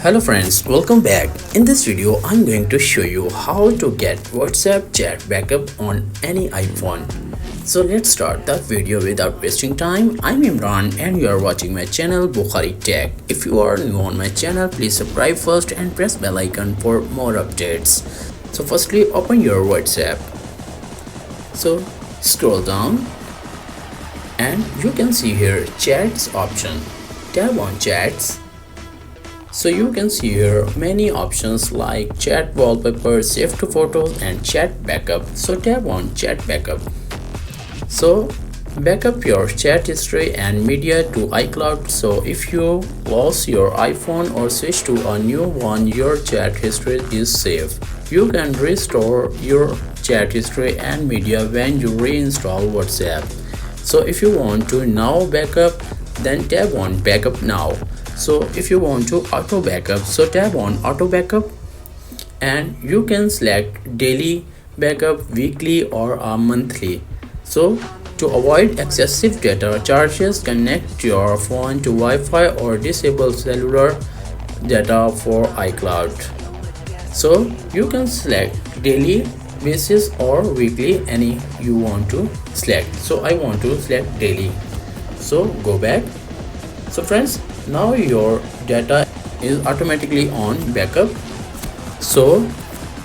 Hello friends, welcome back. In this video, I'm going to show you how to get WhatsApp chat backup on any iPhone. So let's start the video without wasting time. I'm Imran and you are watching my channel Bukhari Tech. If you are new on my channel, please subscribe first and press bell icon for more updates. So firstly, open your WhatsApp. So scroll down and you can see here chats option. Tap on chats. So you can see here many options like chat wallpaper, save to photos and chat backup. So tap on chat backup. So backup your chat history and media to iCloud. So if you lost your iPhone or switch to a new one, your chat history is safe. You can restore your chat history and media when you reinstall WhatsApp. So if you want to now backup, then tap on backup now. So if you want to auto backup, so tap on auto backup and you can select daily backup, weekly or a monthly. So to avoid excessive data charges, connect your phone to Wi-Fi or disable cellular data for iCloud. So you can select daily basis or weekly, any you want to select. So I want to select daily. So go back. So friends, now your data is automatically on backup. So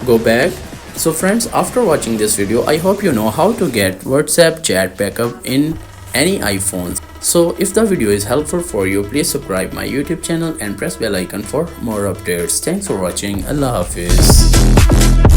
go back. So friends, after watching this video, I hope you know how to get WhatsApp chat backup in any iPhones. So if the video is helpful for you, please subscribe my YouTube channel and press bell icon for more updates. Thanks for watching. Allah Hafiz.